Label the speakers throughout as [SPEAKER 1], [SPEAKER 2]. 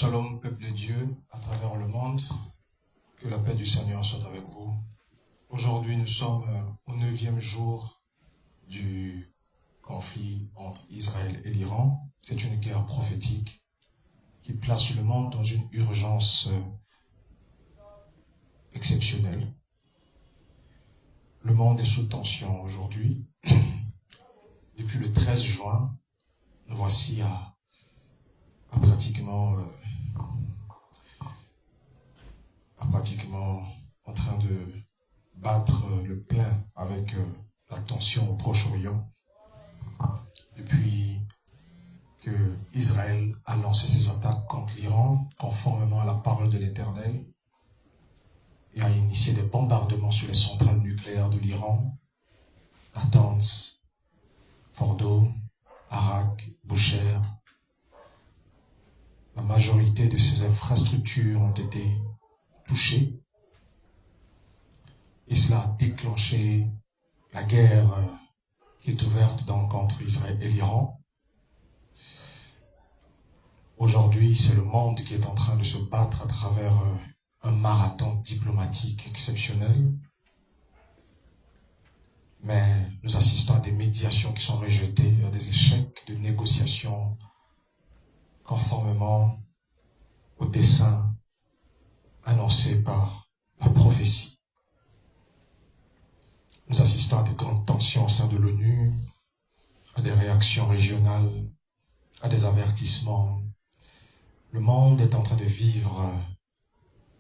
[SPEAKER 1] Shalom, peuple de Dieu, à travers le monde, que la paix du Seigneur soit avec vous. Aujourd'hui, nous sommes au 9e jour du conflit entre Israël et l'Iran. C'est une guerre prophétique qui place le monde dans une urgence exceptionnelle. Le monde est sous tension aujourd'hui. Depuis le 13 juin, nous voici à pratiquement en train de battre le plein avec la tension au Proche-Orient. Depuis que Israël a lancé ses attaques contre l'Iran, conformément à la parole de l'Éternel, et a initié des bombardements sur les centrales nucléaires de l'Iran, Natanz, Fordo, Arak, Bushehr. La majorité de ces infrastructures ont été touchées. Et cela a déclenché la guerre qui est ouverte donc entre Israël et l'Iran. Aujourd'hui, c'est le monde qui est en train de se battre à travers un marathon diplomatique exceptionnel. Mais nous assistons à des médiations qui sont rejetées, à des échecs de négociations conformément au dessein annoncé par la prophétie. Nous assistons à des grandes tensions au sein de l'ONU, à des réactions régionales, à des avertissements. Le monde est en train de vivre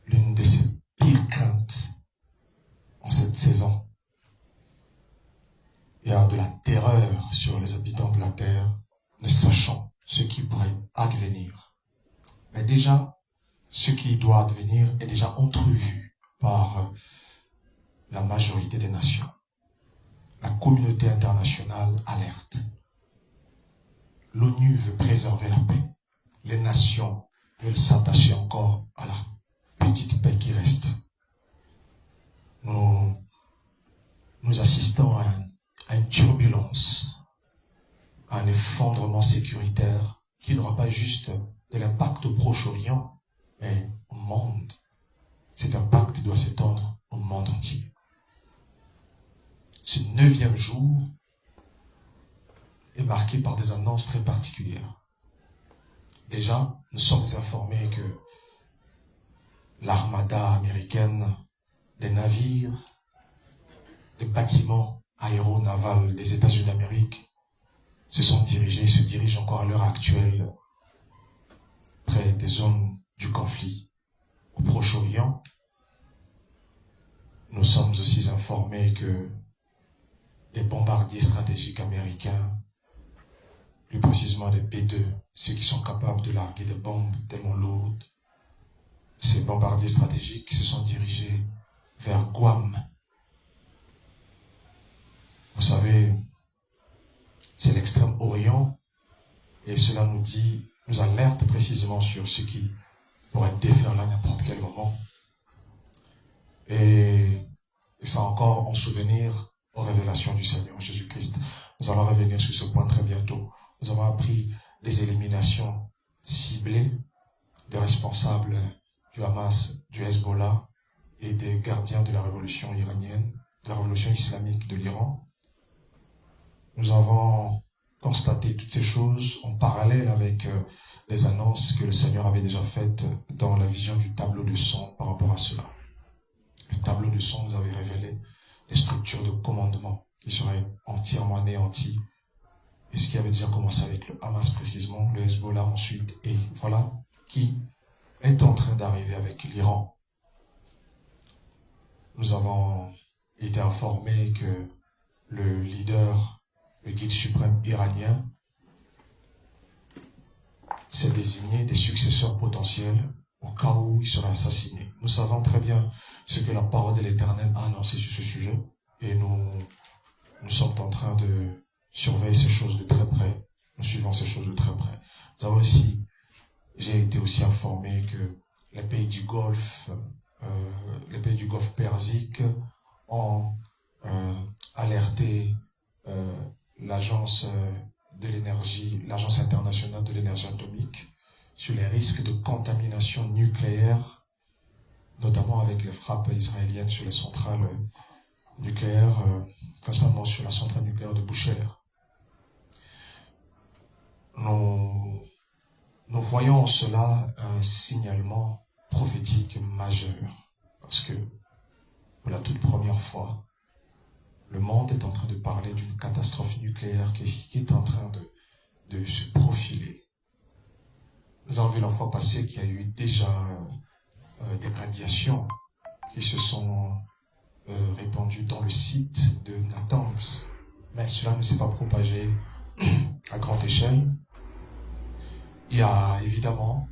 [SPEAKER 1] l'une de ses pires craintes en cette saison. Il y a de la terreur sur les habitants de la terre, ne sachant ce qui pourrait advenir. Mais déjà, ce qui doit advenir est déjà entrevu par la majorité des nations. La communauté internationale alerte. L'ONU veut préserver la paix. Les nations veulent s'attacher encore à la petite paix qui reste. Nous assistons à une turbulence, à un effondrement sécuritaire qui n'aura pas juste de l'impact au Proche-Orient, mais au monde. Cet impact doit s'étendre au monde entier. Ce 9e jour est marqué par des annonces très particulières. Déjà, nous sommes informés que l'armada américaine, des navires, des bâtiments aéronavals des États-Unis d'Amérique se dirigent encore à l'heure actuelle près des zones du conflit au Proche-Orient. Nous sommes aussi informés que les bombardiers stratégiques américains, plus précisément les B-2, ceux qui sont capables de larguer des bombes tellement lourdes, ces bombardiers stratégiques se sont dirigés vers Guam. Vous savez, c'est l'extrême-orient et cela nous alerte précisément sur ce qui pourrait déferler à n'importe quel moment. Et ça encore en souvenir aux révélations du Seigneur Jésus-Christ. Nous allons revenir sur ce point très bientôt. Nous avons appris les éliminations ciblées des responsables du Hamas, du Hezbollah et des gardiens de la révolution iranienne, de la révolution islamique de l'Iran. Nous avons constaté toutes ces choses en parallèle avec les annonces que le Seigneur avait déjà faites dans la vision du tableau de son par rapport à cela. Le tableau de son nous avait révélé les structures de commandement qui seraient entièrement anéanties. Et ce qui avait déjà commencé avec le Hamas précisément, le Hezbollah ensuite, et voilà qui est en train d'arriver avec l'Iran. Nous avons été informés que le leader, le guide suprême iranien, s'est désigné des successeurs potentiels au cas où il serait assassiné. Nous savons très bien ce que la parole de l'Éternel a annoncé sur ce sujet et nous sommes en train de surveiller ces choses de très près. Nous suivons ces choses de très près. J'ai été aussi informé que les pays du Golfe Persique ont alerté l'agence internationale de l'énergie atomique sur les risques de contamination nucléaire, notamment avec les frappes israéliennes sur les centrales nucléaires, principalement sur la centrale nucléaire de Bushehr. Nous voyons en cela un signalement prophétique majeur, parce que pour la toute première fois, le monde est en train de parler d'une catastrophe nucléaire qui est en train de se profiler. Nous avons vu la fois passée qu'il y a eu déjà des radiations qui se sont répandues dans le site de Natanz, mais cela ne s'est pas propagé à grande échelle. Il y a évidemment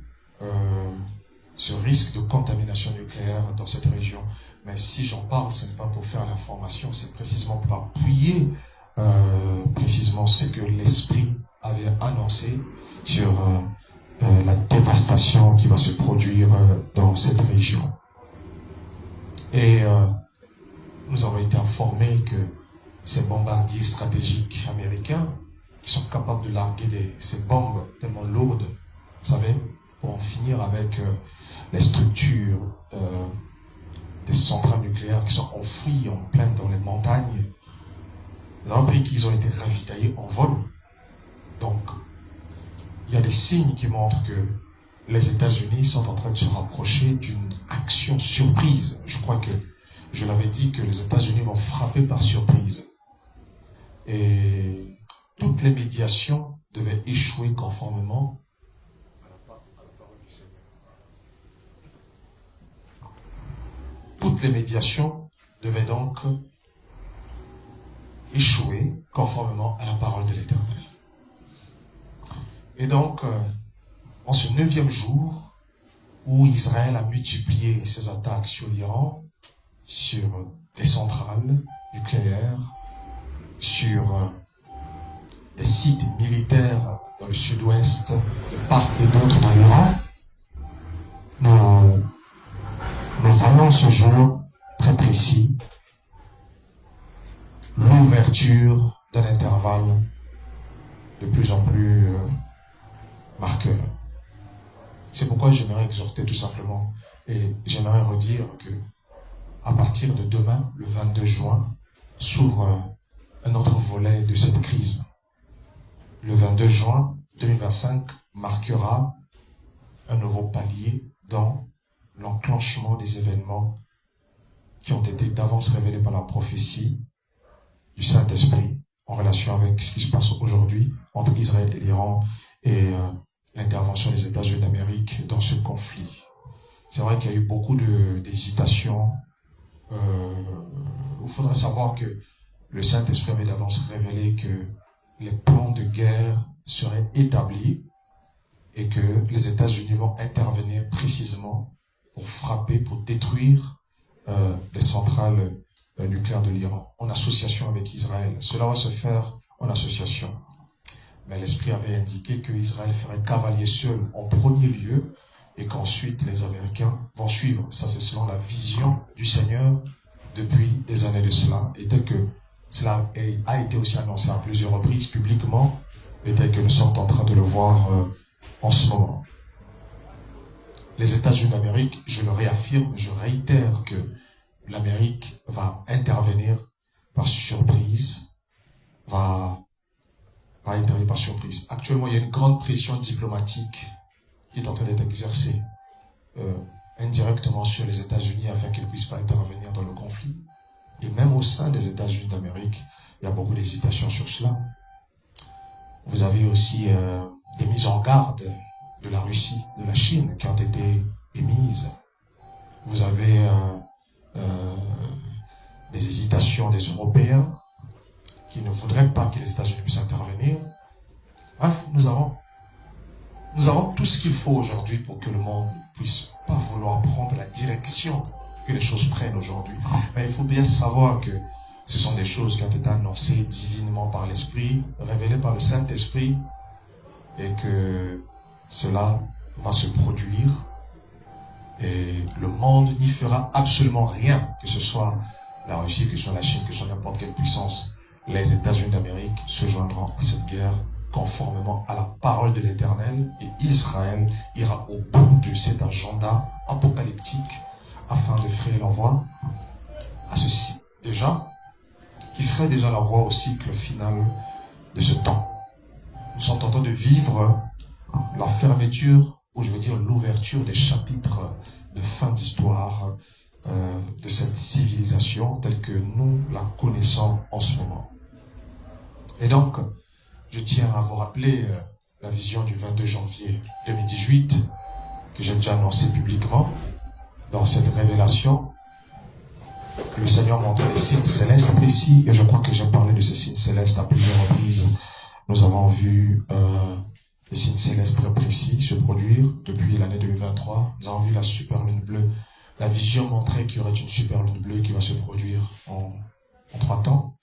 [SPEAKER 1] ce risque de contamination nucléaire dans cette région. Mais si j'en parle, ce n'est pas pour faire l'information, c'est précisément pour appuyer précisément ce que l'Esprit avait annoncé sur la dévastation qui va se produire dans cette région. Et nous avons été informés que ces bombardiers stratégiques américains, qui sont capables de larguer ces bombes tellement lourdes, vous savez, pour en finir avec les structures des centrales nucléaires qui sont enfouies en plein dans les montagnes. Nous avons appris qu'ils ont été ravitaillés en vol. Donc, il y a des signes qui montrent que les États-Unis sont en train de se rapprocher d'une action surprise. Je crois que je l'avais dit que les États-Unis vont frapper par surprise. Et toutes les médiations devaient échouer conformément à la parole du Seigneur. Toutes les médiations devaient donc échouer conformément à la parole de l'Éternel. Et donc, en ce 9e jour, où Israël a multiplié ses attaques sur l'Iran, sur des centrales nucléaires, sur des sites militaires dans le sud-ouest, de part et d'autre dans l'Iran, nous voyons ce jour très précis l'ouverture d'un intervalle de plus en plus marqueur. C'est pourquoi j'aimerais exhorter tout simplement et j'aimerais redire que à partir de demain, le 22 juin, s'ouvre un autre volet de cette crise. Le 22 juin 2025 marquera un nouveau palier dans l'enclenchement des événements qui ont été d'avance révélés par la prophétie du Saint-Esprit en relation avec ce qui se passe aujourd'hui entre Israël et l'Iran et l'intervention des États-Unis d'Amérique dans ce conflit. C'est vrai qu'il y a eu beaucoup d'hésitations. Il faudra savoir que le Saint-Esprit avait d'avance révélé que les plans de guerre seraient établis et que les États-Unis vont intervenir précisément pour frapper, pour détruire les centrales nucléaires de l'Iran en association avec Israël. Cela va se faire en association. Mais l'Esprit avait indiqué que Israël ferait cavalier seul en premier lieu et qu'ensuite les Américains vont suivre. Ça, c'est selon la vision du Seigneur depuis des années de cela. Et tel que cela a été aussi annoncé à plusieurs reprises publiquement, et tel que nous sommes en train de le voir en ce moment. Les États-Unis d'Amérique, je le réaffirme, je réitère que l'Amérique va intervenir par surprise, va intervenir par surprise. Actuellement, il y a une grande pression diplomatique qui est en train d'être exercée indirectement sur les États-Unis afin qu'ils ne puissent pas intervenir dans le conflit. Et même au sein des États-Unis d'Amérique, il y a beaucoup d'hésitations sur cela. Vous avez aussi des mises en garde de la Russie, de la Chine, qui ont été émises. Vous avez des hésitations des Européens qui ne voudraient pas que les États-Unis puissent intervenir. Bref, nous avons tout ce qu'il faut aujourd'hui pour que le monde ne puisse pas vouloir prendre la direction que les choses prennent aujourd'hui. Mais il faut bien savoir que ce sont des choses qui ont été annoncées divinement par l'Esprit, révélées par le Saint-Esprit, et que cela va se produire. Et le monde n'y fera absolument rien, que ce soit la Russie, que ce soit la Chine, que ce soit n'importe quelle puissance. Les États-Unis d'Amérique se joindront à cette guerre conformément à la parole de l'Éternel, et Israël ira au bout de cet agenda apocalyptique afin de frayer la voie à ceci. Déjà, qui ferait déjà la voie au cycle final de ce temps. Nous sommes en train de vivre la fermeture, ou je veux dire l'ouverture des chapitres de fin d'histoire de cette civilisation telle que nous la connaissons en ce moment. Et donc, je tiens à vous rappeler la vision du 22 janvier 2018 que j'ai déjà annoncée publiquement dans cette révélation. Le Seigneur montrait les signes célestes précis, et je crois que j'ai parlé de ces signes célestes à plusieurs reprises. Nous avons vu les signes célestes très précis se produire depuis l'année 2023. Nous avons vu la super lune bleue. La vision montrait qu'il y aurait une super lune bleue qui va se produire en 3 temps.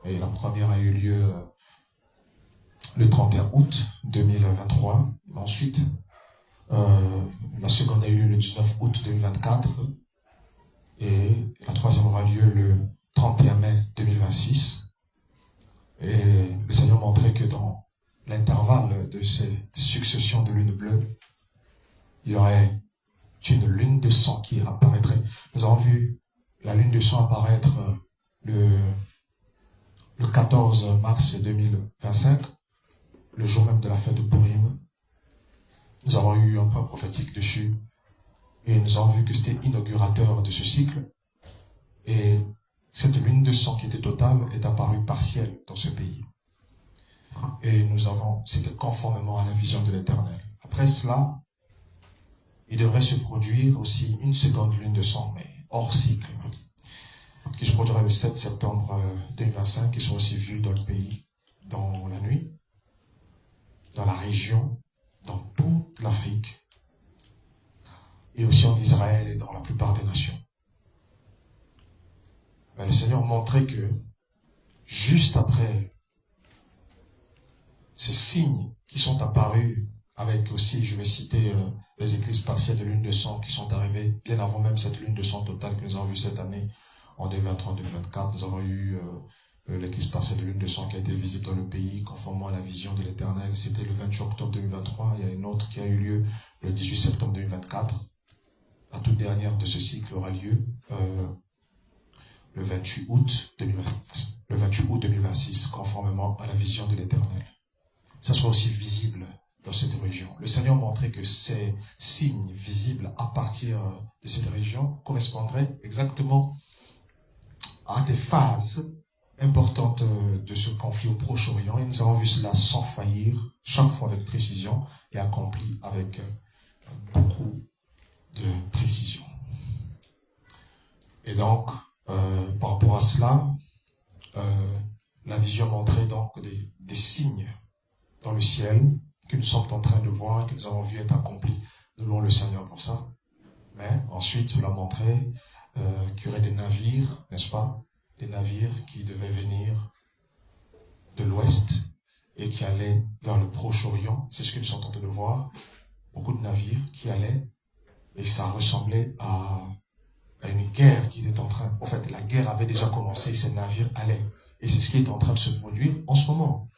[SPEAKER 1] Et la première a eu lieu le 31 août 2023. Ensuite, la seconde a eu lieu le 19 août 2024. Et la troisième aura lieu le 31 mai 2026. Et le Seigneur montrait que dans l'intervalle de cette succession de lunes bleues, il y aurait une lune de sang qui apparaîtrait. Nous avons vu la lune de sang apparaître le 14 mars 2025, le jour même de la fête de Purim. Nous avons eu un point prophétique dessus. Et nous avons vu que c'était inaugurateur de ce cycle. Et cette lune de sang qui était totale est apparue partielle dans ce pays. Et nous avons, c'était conformément à la vision de l'Éternel. Après cela, il devrait se produire aussi une seconde lune de sang, mais hors cycle, qui se produira le 7 septembre 2025, qui sont aussi vues dans le pays, dans la nuit, dans la région, dans toute l'Afrique, et aussi en Israël et dans la plupart des nations. Mais le Seigneur montrait que juste après ces signes qui sont apparus, avec aussi, je vais citer les éclipses partielles de lune de sang qui sont arrivées bien avant même cette lune de sang totale que nous avons vue cette année en 2023-2024. Nous avons eu l'éclipse partielle de lune de sang qui a été visible dans le pays conformément à la vision de l'Éternel. C'était le 28 octobre 2023. Il y a une autre qui a eu lieu le 18 septembre 2024. La toute dernière de ce cycle aura lieu le 28 août 2026, conformément à la vision de l'Éternel. Ça sera aussi visible dans cette région. Le Seigneur montrait que ces signes visibles à partir de cette région correspondraient exactement à des phases importantes de ce conflit au Proche-Orient. Et nous avons vu cela sans faillir, chaque fois avec précision et accompli avec beaucoup de précision. Et donc, par rapport à cela, la vision montrait donc des signes dans le ciel que nous sommes en train de voir et que nous avons vu être accomplis. Nous louons le Seigneur pour ça. Mais ensuite, cela montrait qu'il y aurait des navires, n'est-ce pas? Des navires qui devaient venir de l'ouest et qui allaient vers le Proche-Orient. C'est ce que nous sommes en train de voir. Beaucoup de navires qui allaient, et ça ressemblait à une guerre qui était en train... En fait, la guerre avait déjà commencé et ces navires allaient. Et c'est ce qui est en train de se produire en ce moment.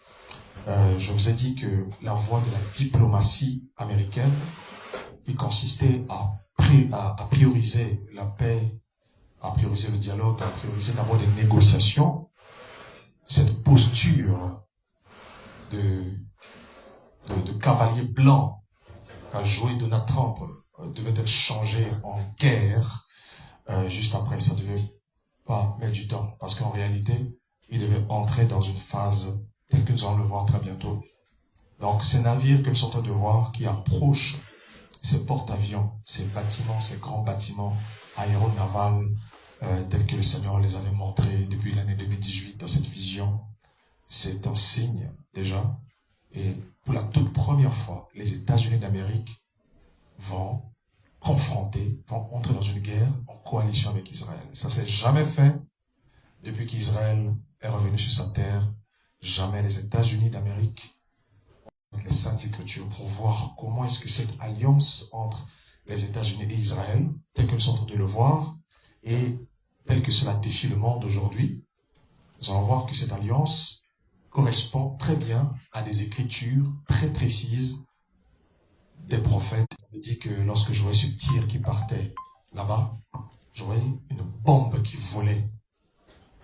[SPEAKER 1] Je vous ai dit que la voie de la diplomatie américaine, qui consistait à prioriser la paix, à prioriser le dialogue, à prioriser d'abord des négociations, cette posture de cavalier blanc qu'a joué Donald Trump devait être changée en guerre. Juste après, ça devait pas mettre du temps, parce qu'en réalité, il devait entrer dans une phase telle que nous allons le voir très bientôt. Donc, ces navires que nous sommes en train de voir qui approchent ces porte-avions, ces bâtiments, ces grands bâtiments aéronavals, tels que le Seigneur les avait montrés depuis l'année 2018 dans cette vision, c'est un signe déjà. Et pour la toute première fois, les États-Unis d'Amérique vont entrer dans une guerre en coalition avec Israël. Ça s'est jamais fait depuis qu'Israël est revenu sur sa terre. Jamais les États-Unis d'Amérique, avec les Saintes Écritures, pour voir comment est-ce que cette alliance entre les États-Unis et Israël, telle que nous sommes en train de le voir, et telle que cela défie le monde aujourd'hui, nous allons voir que cette alliance correspond très bien à des écritures très précises des prophètes. On me dit que lorsque je voyais ce tir qui partait là-bas, je voyais une bombe qui volait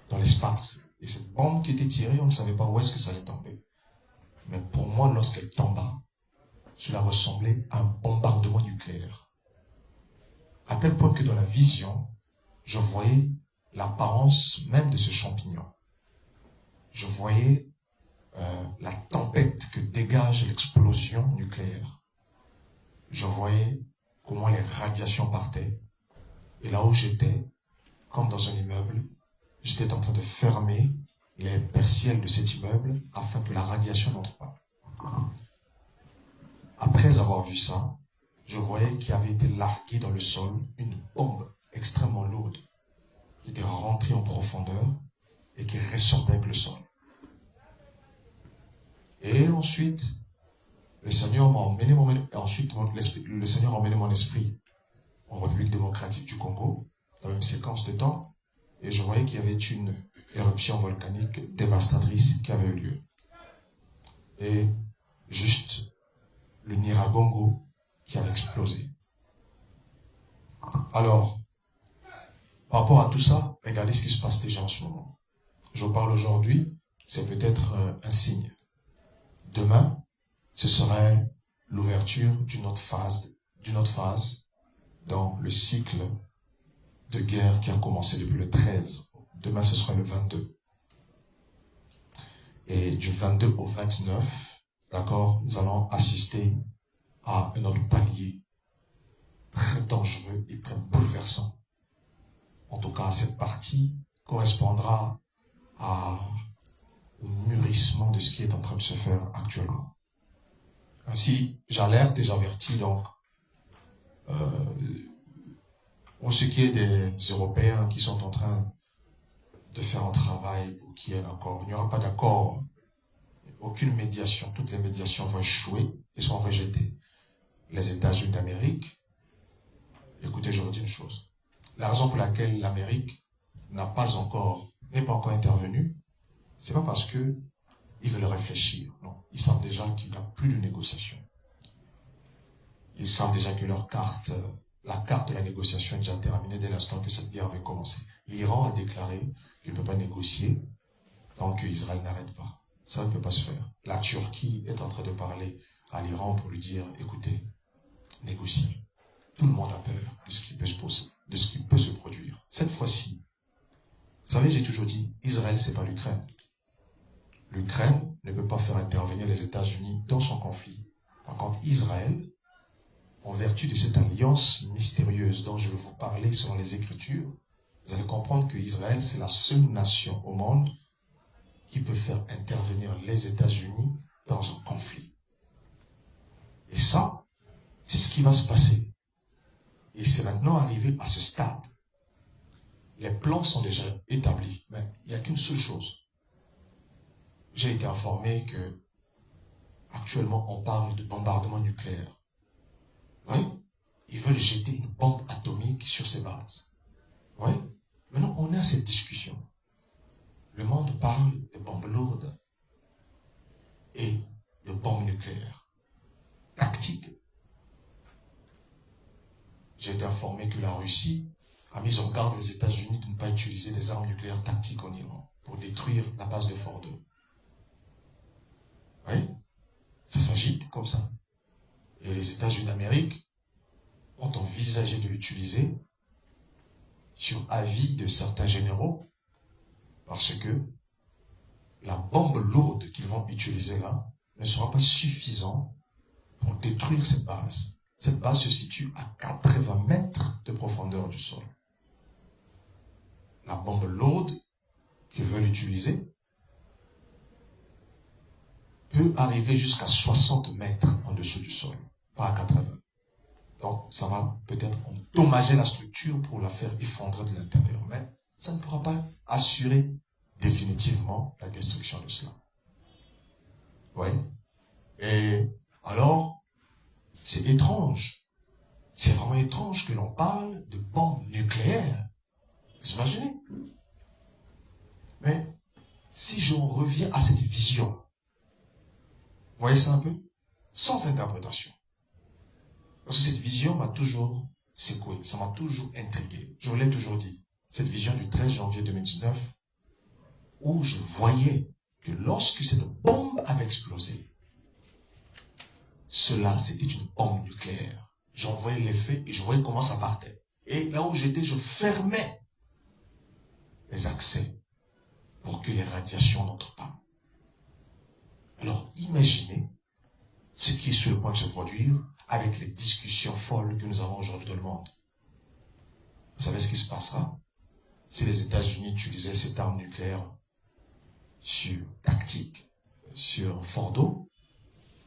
[SPEAKER 1] dans l'espace. Et cette bombe qui était tirée, on ne savait pas où est-ce que ça allait tomber. Mais pour moi, lorsqu'elle tomba, cela ressemblait à un bombardement nucléaire. À tel point que dans la vision, je voyais l'apparence même de ce champignon. Je voyais la tempête que dégage l'explosion nucléaire. Je voyais comment les radiations partaient. Et là où j'étais, comme dans un immeuble, j'étais en train de fermer les persiennes de cet immeuble afin que la radiation n'entre pas. Après avoir vu ça, je voyais qu'il avait été largué dans le sol une bombe extrêmement lourde qui était rentrée en profondeur et qui ressortait avec le sol. Et ensuite, le Seigneur m'a emmené mon esprit en République démocratique du Congo, dans la même séquence de temps, et je voyais qu'il y avait une éruption volcanique dévastatrice qui avait eu lieu. Et juste le Nyiragongo qui avait explosé. Alors, par rapport à tout ça, regardez ce qui se passe déjà en ce moment. Je vous parle aujourd'hui, c'est peut-être un signe. Demain, ce serait l'ouverture d'une autre phase dans le cycle de guerre qui a commencé depuis le 13. Demain, ce sera le 22. Et du 22 au 29, d'accord, nous allons assister à un autre palier très dangereux et très bouleversant. En tout cas, cette partie correspondra au mûrissement de ce qui est en train de se faire actuellement. Ainsi, j'alerte et j'avertis donc pour ce qui est des Européens qui sont en train de faire un travail pour qu'il y ait un accord. Il n'y aura pas d'accord, aucune médiation. Toutes les médiations vont échouer et seront rejetées. Les États-Unis d'Amérique, écoutez, je vous dis une chose. La raison pour laquelle l'Amérique n'est pas encore intervenue, c'est pas parce que ils veulent réfléchir. Non, ils savent déjà qu'il n'y a plus de négociation. Ils savent déjà que la carte de la négociation est déjà terminée dès l'instant que cette guerre avait commencé. L'Iran a déclaré qu'il ne peut pas négocier tant qu'Israël n'arrête pas. Ça ne peut pas se faire. La Turquie est en train de parler à l'Iran pour lui dire, écoutez, négociez. Tout le monde a peur de ce qui peut se poser, de ce qui peut se produire. Cette fois-ci, vous savez, j'ai toujours dit, Israël, c'est pas l'Ukraine. L'Ukraine ne peut pas faire intervenir les États-Unis dans son conflit. Par contre, Israël, en vertu de cette alliance mystérieuse dont je vais vous parler selon les Écritures, vous allez comprendre que Israël, c'est la seule nation au monde qui peut faire intervenir les États-Unis dans un conflit. Et ça, c'est ce qui va se passer. Et c'est maintenant arrivé à ce stade. Les plans sont déjà établis, mais il n'y a qu'une seule chose. J'ai été informé que actuellement on parle de bombardement nucléaire. Oui, ils veulent jeter une bombe atomique sur ces bases. Oui, maintenant on est à cette discussion. Le monde parle de bombes lourdes et de bombes nucléaires tactiques. J'ai été informé que la Russie a mis en garde les États-Unis de ne pas utiliser des armes nucléaires tactiques en Iran pour détruire la base de Fordo. Oui, ça s'agite comme ça. Et les États-Unis d'Amérique ont envisagé de l'utiliser sur avis de certains généraux parce que la bombe lourde qu'ils vont utiliser là ne sera pas suffisante pour détruire cette base. Cette base se situe à 80 mètres de profondeur du sol. La bombe lourde qu'ils veulent utiliser peut arriver jusqu'à 60 mètres en dessous du sol, pas à 80. Donc, ça va peut-être endommager la structure pour la faire effondrer de l'intérieur, mais ça ne pourra pas assurer définitivement la destruction de cela. Oui. Et alors, c'est étrange. C'est vraiment étrange que l'on parle de bombes nucléaires. Vous imaginez? Mais si j'en reviens à cette vision, vous voyez ça un peu? Sans interprétation. Parce que cette vision m'a toujours secoué, ça m'a toujours intrigué. Je vous l'ai toujours dit. Cette vision du 13 janvier 2019, où je voyais que lorsque cette bombe avait explosé, cela, c'était une bombe nucléaire. J'en voyais l'effet et je voyais comment ça partait. Et là où j'étais, je fermais les accès pour que les radiations n'entrent pas. Alors, imaginez ce qui est sur le point de se produire avec les discussions folles que nous avons aujourd'hui dans le monde. Vous savez ce qui se passera si les États-Unis utilisaient cette arme nucléaire tactique sur Fordo?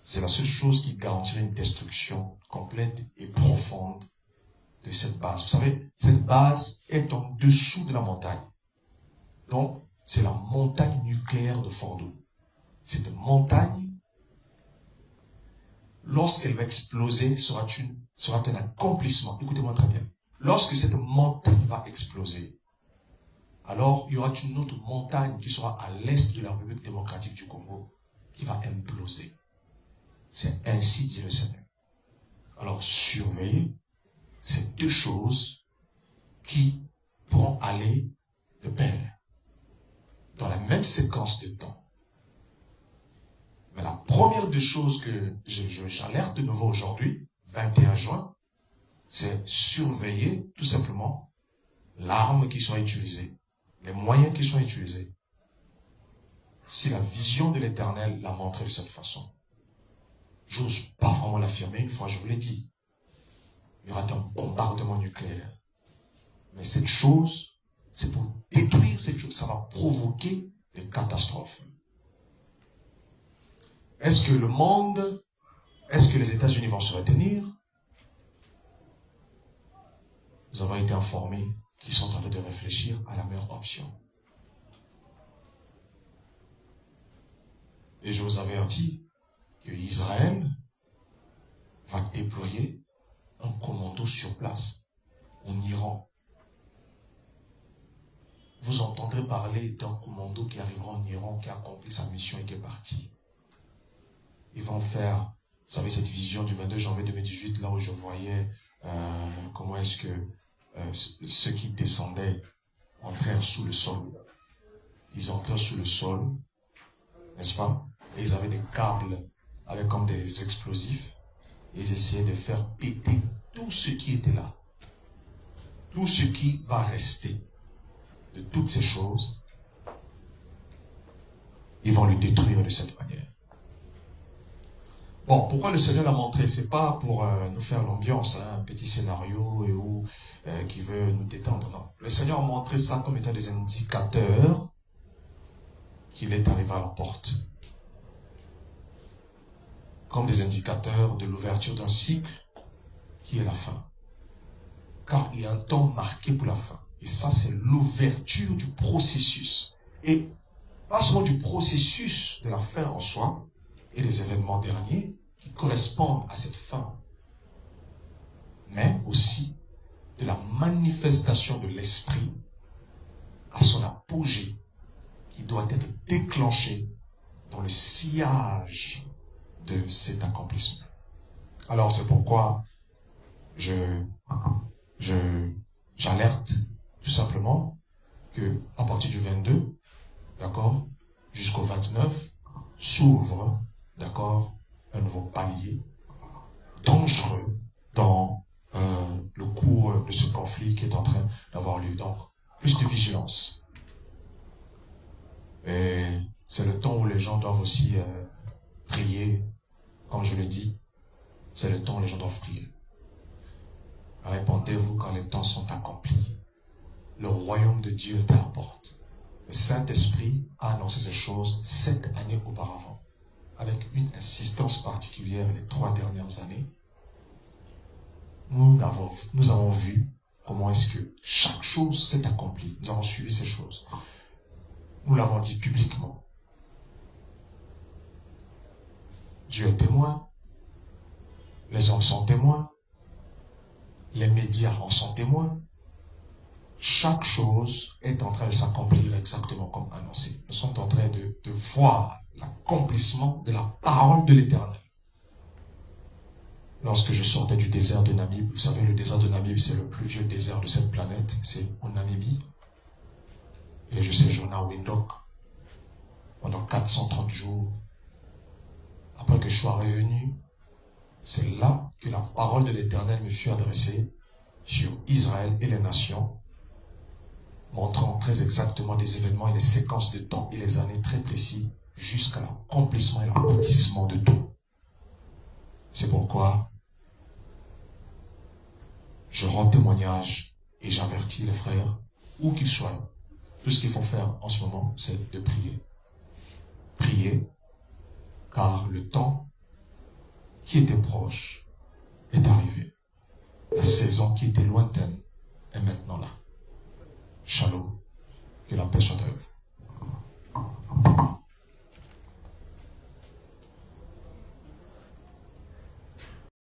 [SPEAKER 1] C'est la seule chose qui garantirait une destruction complète et profonde de cette base. Vous savez, cette base est en dessous de la montagne. Donc, c'est la montagne nucléaire de Fordo. Cette montagne, lorsqu'elle va exploser, sera un accomplissement. Écoutez-moi très bien. Lorsque cette montagne va exploser, alors il y aura une autre montagne qui sera à l'est de la République démocratique du Congo qui va imploser. C'est ainsi dit le Seigneur. Alors surveillez ces deux choses qui pourront aller de pair dans la même séquence de temps. Mais la première des choses que j'alerte de nouveau aujourd'hui, 21 juin, c'est surveiller tout simplement l'arme qui sera utilisée, les moyens qui sont utilisés. Si la vision de l'Éternel l'a montré de cette façon, j'ose pas vraiment l'affirmer, une fois je vous l'ai dit, il y aura un bombardement nucléaire. Mais cette chose, c'est pour détruire cette chose, ça va provoquer des catastrophes. Est-ce que le monde, est-ce que les États-Unis vont se retenir? Nous avons été informés qu'ils sont en train de réfléchir à la meilleure option. Et je vous avertis que Israël va déployer un commando sur place en Iran. Vous entendrez parler d'un commando qui arrivera en Iran, qui a accompli sa mission et qui est parti. Ils vont faire, vous savez, cette vision du 22 janvier 2018, là où je voyais comment est-ce que ceux qui descendaient entrèrent sous le sol. Ils entrèrent sous le sol, n'est-ce pas? Et ils avaient des câbles avec comme des explosifs. Et ils essayaient de faire péter tout ce qui était là. Tout ce qui va rester de toutes ces choses, ils vont le détruire de cette manière. Bon, pourquoi le Seigneur l'a montré? C'est pas pour nous faire l'ambiance, un petit scénario qui veut nous détendre, non. Le Seigneur a montré ça comme étant des indicateurs qu'il est arrivé à la porte. Comme des indicateurs de l'ouverture d'un cycle qui est la fin. Car il y a un temps marqué pour la fin. Et ça, c'est l'ouverture du processus. Et pas seulement du processus de la fin en soi, et des événements derniers qui correspondent à cette fin, mais aussi de la manifestation de l'esprit à son apogée qui doit être déclenché dans le sillage de cet accomplissement. Alors c'est pourquoi j'alerte tout simplement que à partir du 22, d'accord, jusqu'au 29, s'ouvre, d'accord, un nouveau palier dangereux dans le cours de ce conflit qui est en train d'avoir lieu. Donc, plus de vigilance. Et c'est le temps où les gens doivent aussi prier, comme je le dis, c'est le temps où les gens doivent prier. Répondez-vous quand les temps sont accomplis. Le royaume de Dieu est à la porte. Le Saint-Esprit a annoncé ces choses 7 années auparavant, avec une insistance particulière les 3 dernières années. Nous avons vu comment est-ce que chaque chose s'est accomplie. Nous avons suivi ces choses. Nous l'avons dit publiquement. Dieu est témoin. Les hommes sont témoins. Les médias en sont témoins. chaque chose est en train de s'accomplir exactement comme annoncé. Nous sommes en train de voir l'accomplissement de la parole de l'Éternel. Lorsque je sortais du désert de Namib, vous savez, le désert de Namib, c'est le plus vieux désert de cette planète, c'est en Namibie. Et je séjournais à Windhoek pendant 430 jours. Après que je sois revenu, c'est là que la parole de l'Éternel me fut adressée sur Israël et les nations, montrant très exactement des événements et des séquences de temps et les années très précis jusqu'à l'accomplissement et l'aboutissement de tout. C'est pourquoi je rends témoignage et j'avertis les frères, où qu'ils soient. Tout ce qu'il faut faire en ce moment, c'est de prier. Prier, car le temps qui était proche est arrivé. La saison qui était lointaine est maintenant là. Shalom. Que la paix soit avec vous.